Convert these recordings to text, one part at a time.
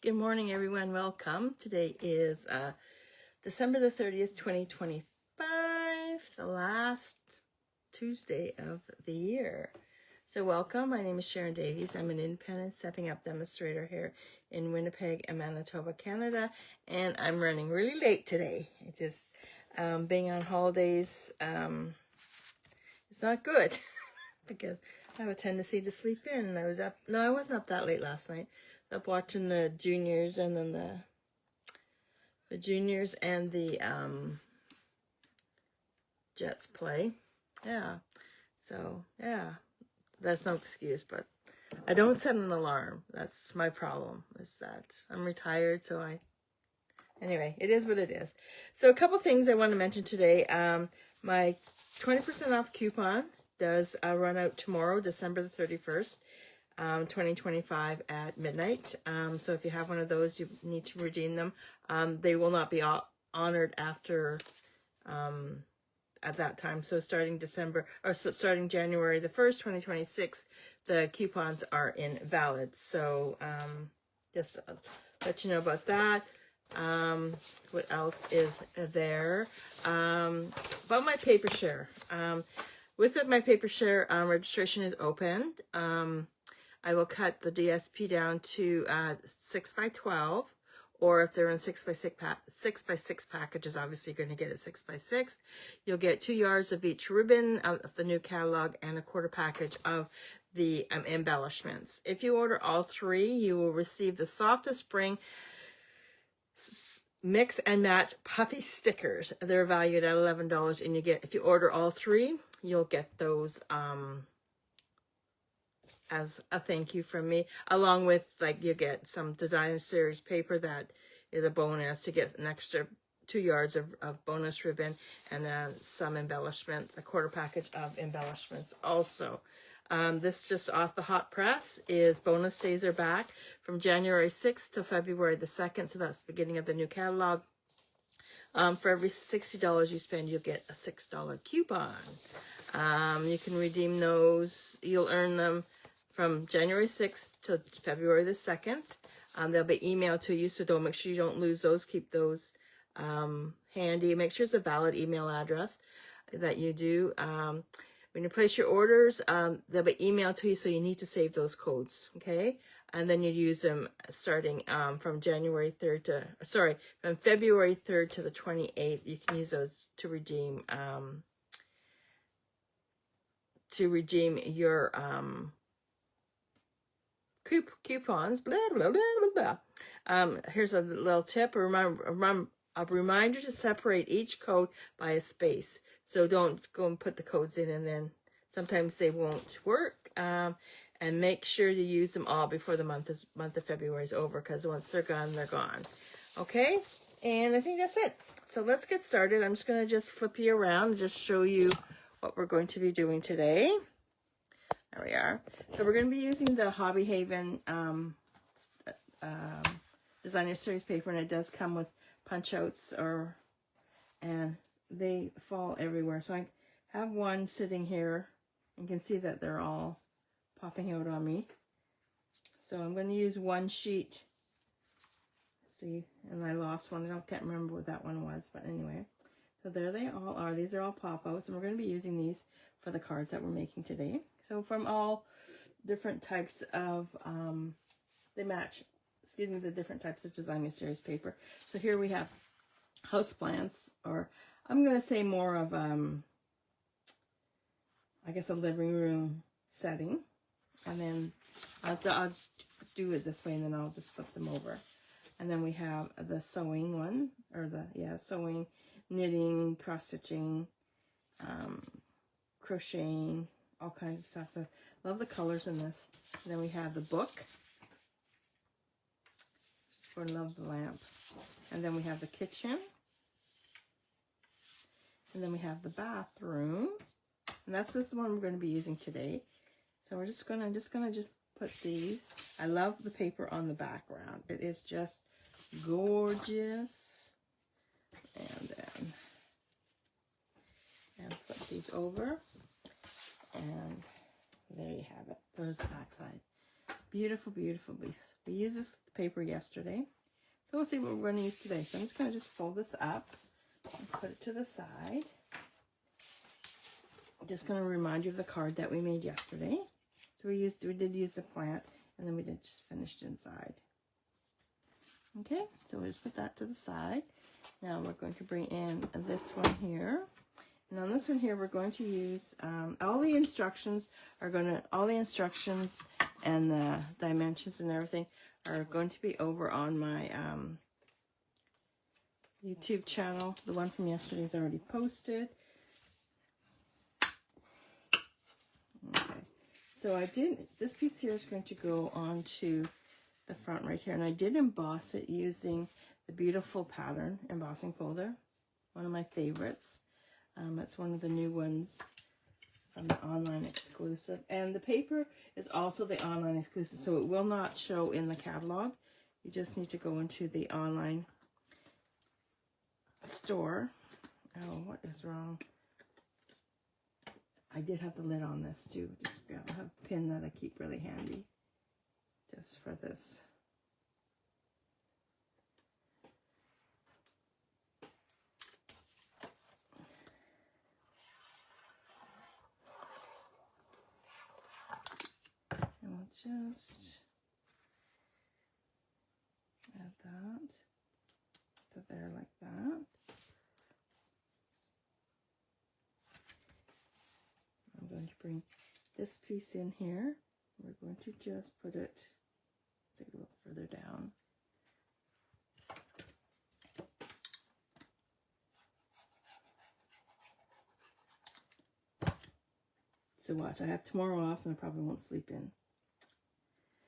Good morning, everyone. Welcome. Today is December the 30th, 2025, the last Tuesday of the year. So welcome. My name is Sharon Davies. I'm an independent stepping up demonstrator here in Winnipeg and Manitoba, Canada, and I'm running really late today. It just being on holidays, it's not good because I have a tendency to sleep in, and I wasn't up that late last night. Up watching the juniors and then the juniors and the Jets play. Yeah. So, yeah. That's no excuse, but I don't set an alarm. That's my problem, is that I'm retired, so anyway, it is what it is. So a couple things I want to mention today. My 20% off coupon does run out tomorrow, December the 31st. 2025 at midnight. So if you have one of those, you need to redeem them. They will not be honored after at that time. So starting January the 1st, 2026, the coupons are invalid. So just let you know about that. What else is there? About my paper share. With it, my paper share registration is opened. I will cut the DSP down to 6x12, or if they're in 6x6 packages, obviously you're going to get it 6x6. You'll get 2 yards of each ribbon of the new catalog and a quarter package of the embellishments. If you order all three, you will receive the softest spring mix and match puffy stickers. They're valued at $11, and if you order all three, you'll get those as a thank you from me, along with, you get some design series paper that is a bonus to get an extra 2 yards of bonus ribbon, and some embellishments, a quarter package of embellishments also. This just off the hot press is bonus days are back from January 6th to February the 2nd. So that's the beginning of the new catalog. For every $60 you spend, you'll get a $6 coupon. You can redeem those. You'll earn them from January 6th to February the 2nd. They'll be emailed to you, so make sure you don't lose those. Keep those handy. Make sure it's a valid email address that you do. When you place your orders, they'll be emailed to you, so you need to save those codes, okay? And then you use them starting from from February 3rd to the 28th. You can use those to redeem your coupons. Blah blah blah blah blah. Here's a little tip: a reminder to separate each code by a space. So don't go and put the codes in, and then sometimes they won't work. And make sure you use them all before the month of February is over, because once they're gone, they're gone. Okay, and I think that's it. So let's get started. I'm just going to flip you around and just show you what we're going to be doing today. There we are. So we're going to be using the Hobby Haven designer series paper, and it does come with punch outs, and they fall everywhere. So I have one sitting here, and you can see that they're all popping out on me. So I'm going to use one sheet. See, and I lost one. I can't remember what that one was, but anyway. So there they all are. These are all pop-outs, and we're going to be using these for the cards that we're making today. So from all different types of, they match, the different types of designer series paper. So here we have houseplants, or I'm going to say more of, I guess, a living room setting. And then I'll do it this way, and then I'll just flip them over. And then we have the sewing one, or sewing, knitting, cross-stitching, crocheting, all kinds of stuff. I love the colors in this. And then we have the book, just for Love the Lamp. And then we have the kitchen. And then we have the bathroom. And that's just the one we're going to be using today. So I'm just gonna put these. I love the paper on the background. It is just gorgeous. And then put these over. And there you have it. There's the back side. Beautiful, beautiful, beautiful. We used this paper yesterday. So we'll see what we're going to use today. So I'm just going to just fold this up and put it to the side. I'm just going to remind you of the card that we made yesterday. So we did use the plant, and then we did just finished inside. Okay, so we'll just put that to the side. Now we're going to bring in this one here. And on this one here, we're going to use, all the instructions and the dimensions and everything are going to be over on my YouTube channel. The one from yesterday is already posted. Okay, so this piece here is going to go onto the front right here, and I did emboss it using the beautiful pattern embossing folder, one of my favorites. It's one of the new ones from the online exclusive, and the paper is also the online exclusive, so it will not show in the catalog. You just need to go into the online store. Oh, what is wrong? I did have the lid on this too. Just I have a pin that I keep really handy just for this. And we'll just add that to there like that. I'm going to bring this piece in here. We're going to just put it, take a little further down. So watch, I have tomorrow off and I probably won't sleep in.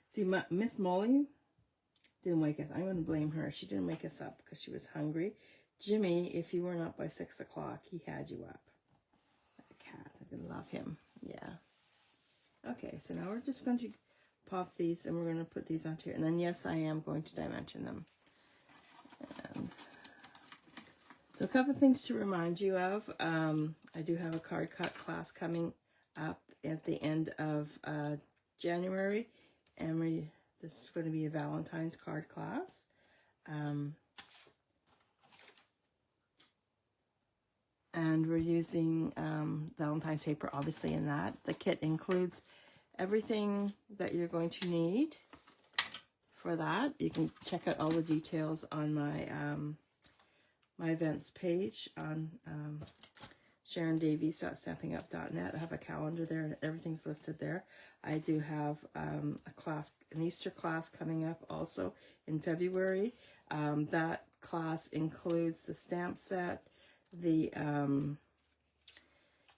See, Miss Molly didn't wake us. I'm going to blame her. She didn't wake us up because she was hungry. Jimmy, if you weren't up by 6 o'clock, he had you up. Like a cat. I did love him. Yeah. Okay, so now we're just going to pop these and we're going to put these onto here. And then, yes, I am going to dimension them. And so a couple of things to remind you of. I do have a card cut class coming up at the end of January. And this is going to be a Valentine's card class. And we're using Valentine's paper, obviously, in that. The kit includes everything that you're going to need for that. You can check out all the details on my my events page on SharonDavies.stampingup.net. I have a calendar there, and everything's listed there. I do have a class, an Easter class coming up also in February. That class includes the stamp set, the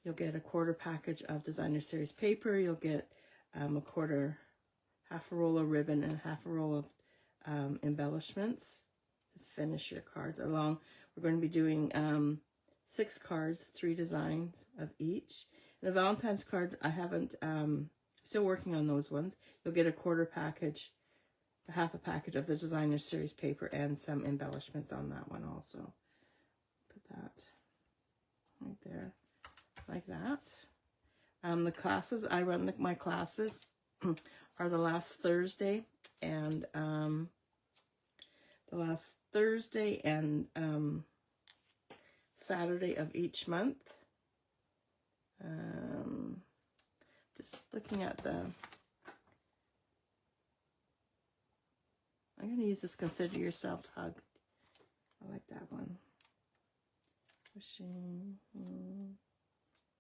you'll get a quarter package of designer series paper. You'll get half a roll of ribbon and half a roll of embellishments to finish your cards along. We're going to be doing 6 cards, 3 designs of each. And the Valentine's cards, I haven't, still working on those ones. You'll get a quarter package, half a package of the designer series paper and some embellishments on that one also. Put that right there, like that. The classes, I run my classes are the last Thursday and Saturday of each month. Just looking at I'm going to use this Consider Yourself Hug. I like that one. Wishing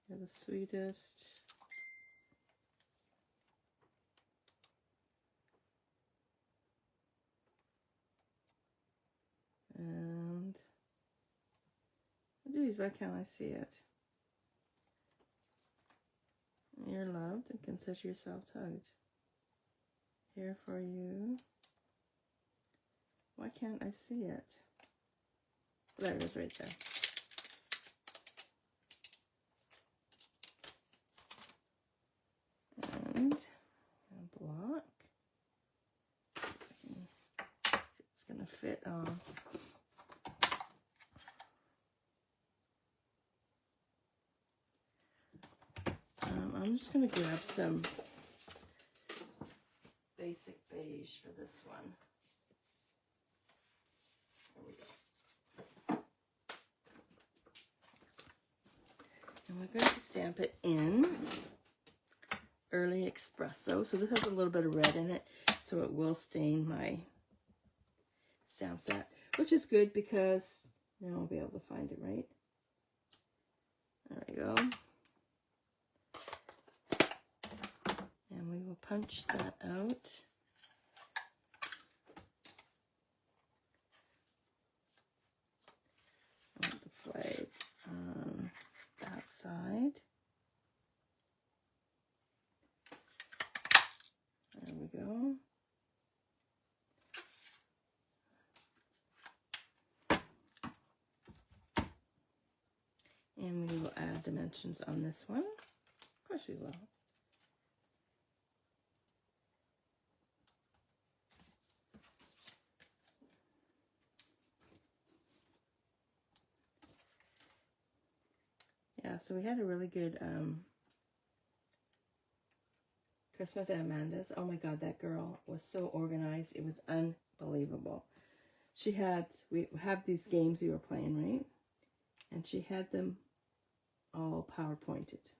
you're the sweetest. And geez, why can't I see it? You're loved and consider yourself tugged. Here for you. Why can't I see it? There it is right there. And a block. See if it's going to fit on. I'm just going to grab some Basic Beige for this one. There we go. And we're going to stamp it in Early Espresso. So this has a little bit of red in it, so it will stain my stamp set, which is good because now I'll be able to find it, right? There we go. And we will punch that out. I want the flag on that side. There we go. And we will add dimensions on this one. Of course we will. Yeah, so we had a really good Christmas at Amanda's. Oh my God, that girl was so organized. It was unbelievable. She had, we have these games we were playing, right? And she had them all PowerPointed.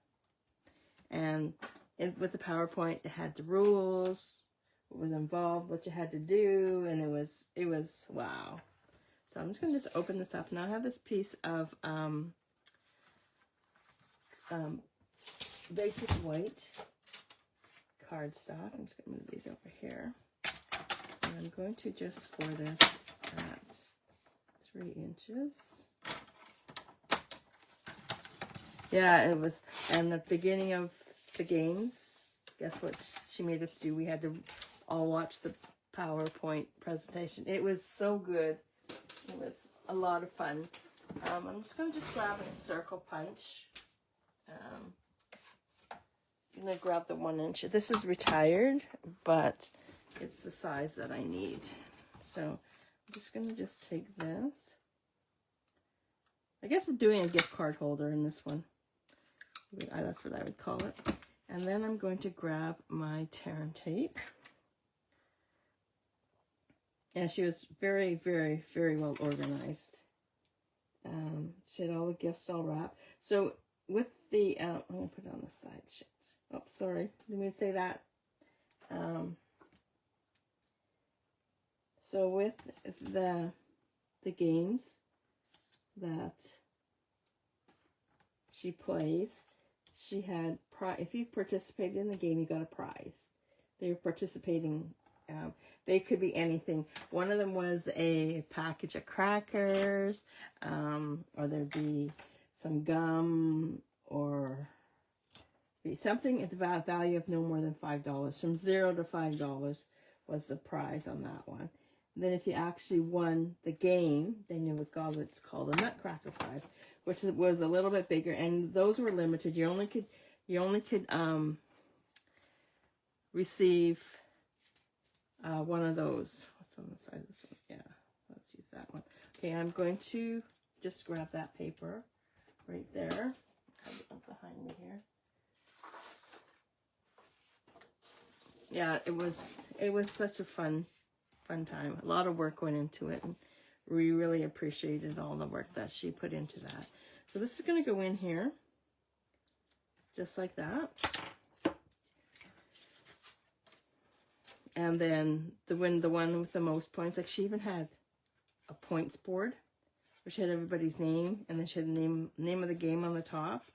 And with the PowerPoint, it had the rules, what was involved, what you had to do, and it was wow. So I'm just going to just open this up. Now I have this piece of Basic White Cardstock. I'm just going to move these over here. And I'm going to just score this at 3 inches. Yeah, it was, and the beginning of the games, guess what she made us do? We had to all watch the PowerPoint presentation. It was so good. It was a lot of fun. I'm just going to just grab a circle punch. I'm going to grab the 1 inch. This is retired, but it's the size that I need. So I'm just going to just take this. I guess we're doing a gift card holder in this one. That's what I would call it. And then I'm going to grab my tear and tape. And she was very, very, very well organized. She had all the gifts all wrapped. So with the, I'm going to put it on the side. Shit. Oh, sorry. Didn't mean to say that. So with the games that she plays, she had, if you participated in the game, you got a prize. They were participating, they could be anything. One of them was a package of crackers, or there'd be some gum, or be something at the value of no more than $5. From $0 to $5 was the prize on that one. And then if you actually won the game, then you would call it's called a Nutcracker prize, which was a little bit bigger, and those were limited. You only could receive one of those. What's on the side of this one? Yeah, let's use that one. Okay, I'm going to just grab that paper right there. Have it up behind me here. Yeah, it was such a fun time. A lot of work went into it, and we really appreciated all the work that she put into that. So this is going to go in here, just like that. And then the one with the most points, like she even had a points board, which had everybody's name, and then she had the name of the game on the top,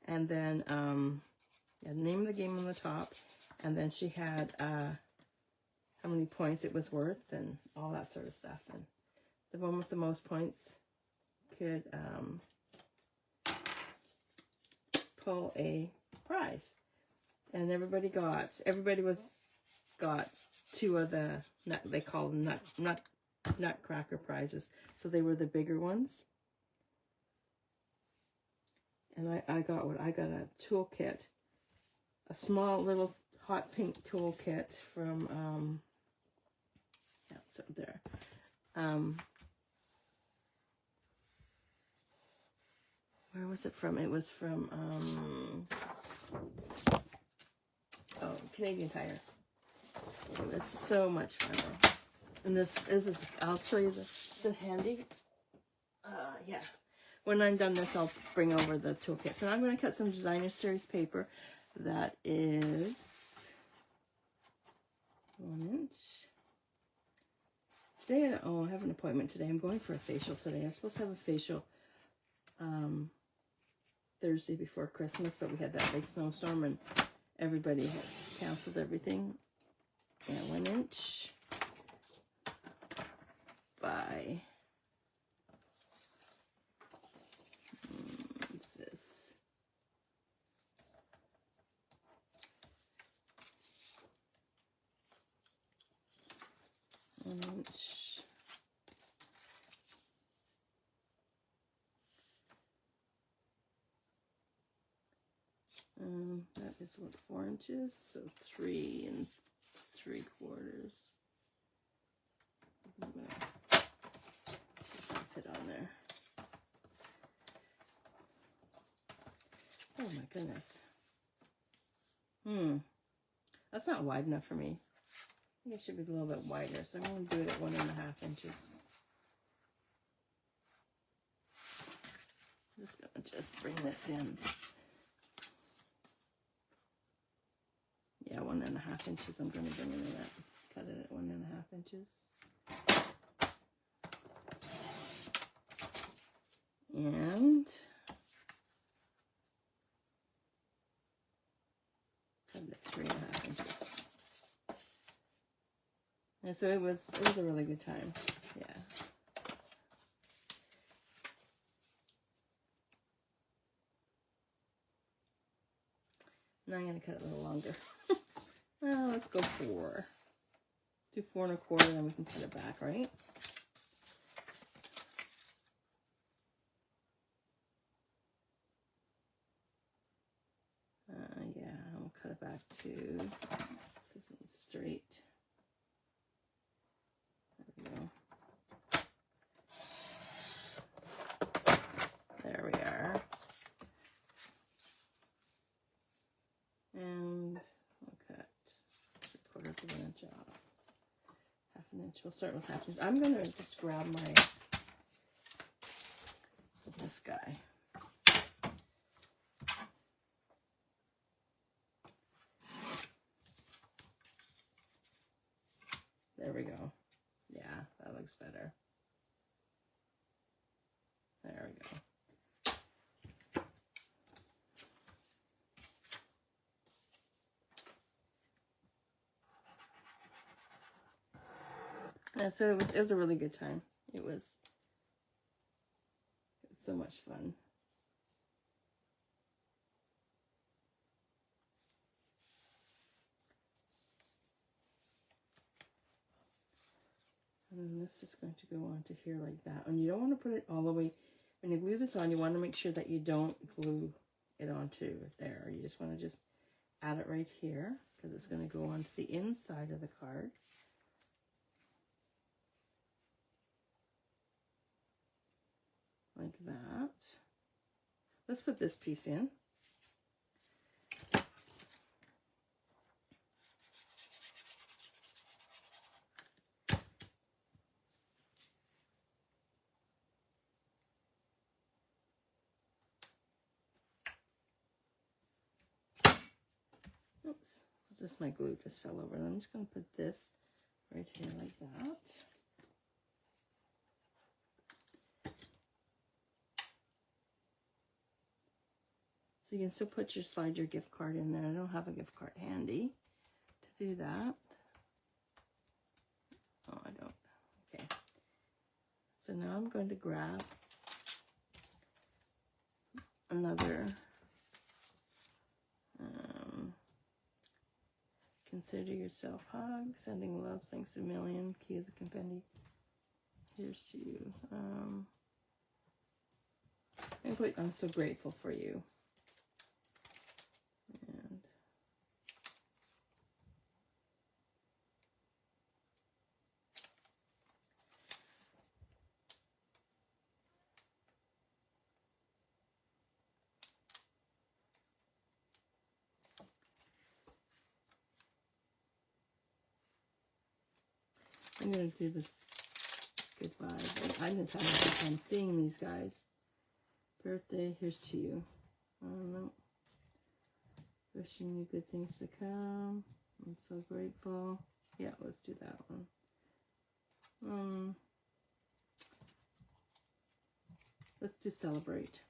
and then yeah, the name of the game on the top, and then she had how many points it was worth and all that sort of stuff. And the one with the most points could pull a prize, and everybody got 2 of the they call them nutcracker prizes, so they were the bigger ones. And I got a toolkit, a small little hot pink toolkit from yeah, it's up there. Where was it from? It was from Canadian Tire. It was so much fun. And this is, I'll show you the handy. Yeah. When I'm done this, I'll bring over the toolkit. So I'm going to cut some designer series paper. That is 1 inch. Today, oh, I have an appointment today. I'm going for a facial today. I'm supposed to have a facial Thursday before Christmas, but we had that big snowstorm and everybody had canceled everything. Yeah, 1 inch by, what's this? One inch. That is what, 4 inches, so 3 3/4. Fit on there. Oh my goodness. That's not wide enough for me. I think it should be a little bit wider, so I'm going to do it at 1.5 inches. I'm just going to bring this in. Yeah, 1.5 inches. I'm going to bring it in at, cut it at 1.5 inches. And cut it at 3.5 inches. And so it was a really good time. Yeah. Now I'm going to cut it a little longer. Let's go 4. Do 4 1/4, then we can cut it back, right? Yeah, I'll cut it back to, this isn't straight. There we go. There we are. And we'll cut 3/4 of an inch off. 1/2 inch. We'll start with 1/2 inch. I'm going to just grab this guy. There we go. Yeah, that looks better. There we go. Yeah, so it was a really good time. It was so much fun. And this is going to go on to here like that. And you don't want to put it all the way, when you glue this on, you want to make sure that you don't glue it onto there. You just want to just add it right here, because it's going to go onto the inside of the card. Like that. Let's put this piece in. Oops, just my glue just fell over. I'm just going to put this right here like that. So you can still slide your gift card in there. I don't have a gift card handy to do that. Oh, I don't. Okay. So now I'm going to grab another consider yourself hug, sending love, thanks a million, key of the confetti. Here's to you. I'm so grateful for you. And I'm going to do this goodbye. I'm just having a hard time seeing these guys. Birthday, here's to you. I don't know. Wishing you good things to come. I'm so grateful. Yeah, let's do that one. Let's do celebrate.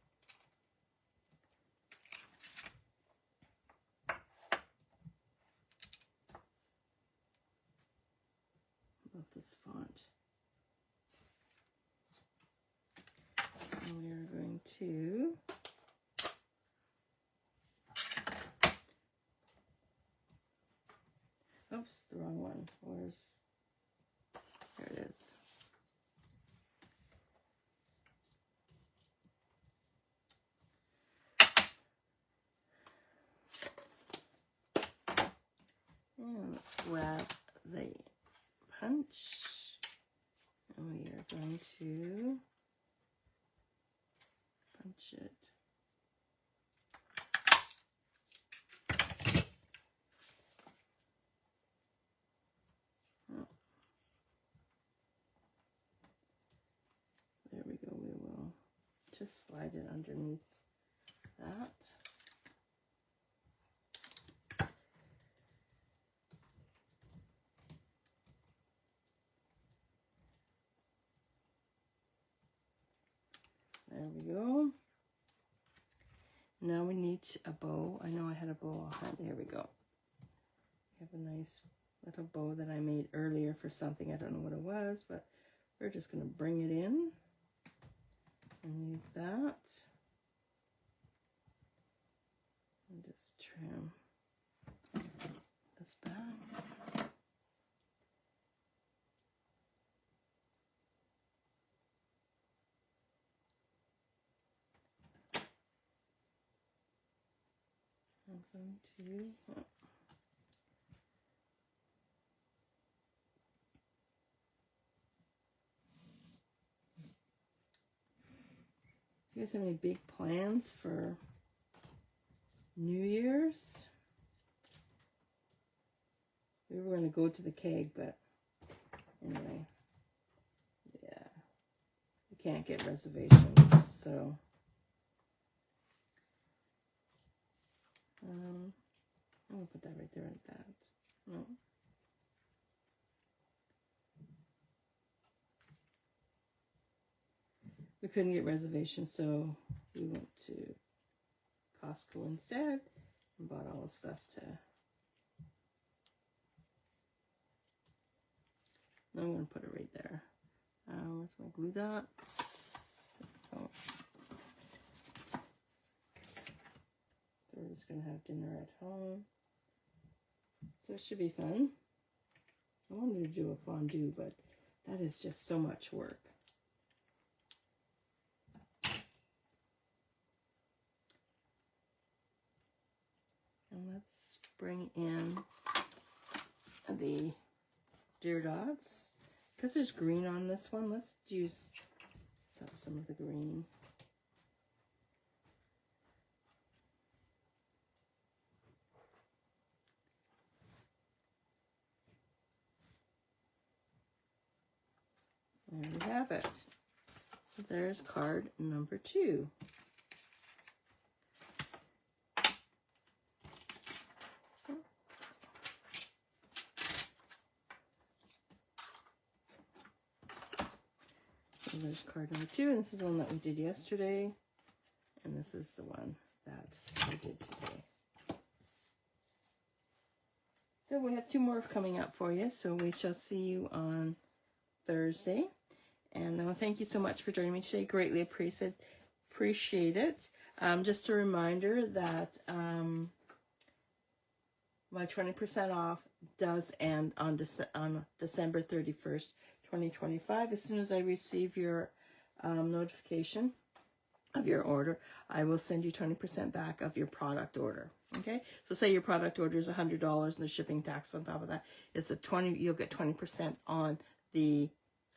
Love this font. And we are going to oops, the wrong one. Where's, there it is. And let's grab the punch. And we are going to punch it. There we go. We will just slide it underneath that. There we go. Now we need a bow. I know I had a bow. There we go. We have a nice little bow that I made earlier for something. I don't know what it was, but we're just going to bring it in and use that. And just trim this back. I'm going to do you guys have any big plans for New Year's? We were going to go to the keg, but anyway, yeah, we can't get reservations, so I'm going to put that right there like that. No. We couldn't get reservations, so we went to Costco instead and bought all the stuff to... I'm going to put it right there. Where's my glue dots? Oh. So we're just going to have dinner at home. So it should be fun. I wanted to do a fondue, but that is just so much work. And let's bring in the deer dots. Because there's green on this one, let's use some of the green. There we have it. So there's card number 2. So there's card number 2, and this is the one that we did yesterday, and this is the one that we did today. So we have 2 more coming up for you, so we shall see you on Thursday. And thank you so much for joining me today. Greatly appreciate it. Just a reminder that my 20% off does end on December 31st, 2025. As soon as I receive your notification of your order, I will send you 20% back of your product order. Okay, so say your product order is $100 and the shipping tax on top of that is you'll get 20% on the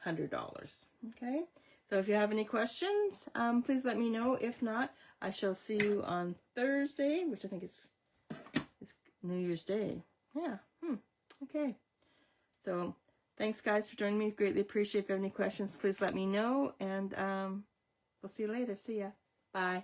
$100. Okay, so if you have any questions, please let me know. If not, I shall see you on Thursday, which I think is New Year's Day. Yeah. Okay. So Thanks, guys, for joining me. Greatly appreciate. If you have any questions, please let me know. And we'll see you later. See ya. Bye.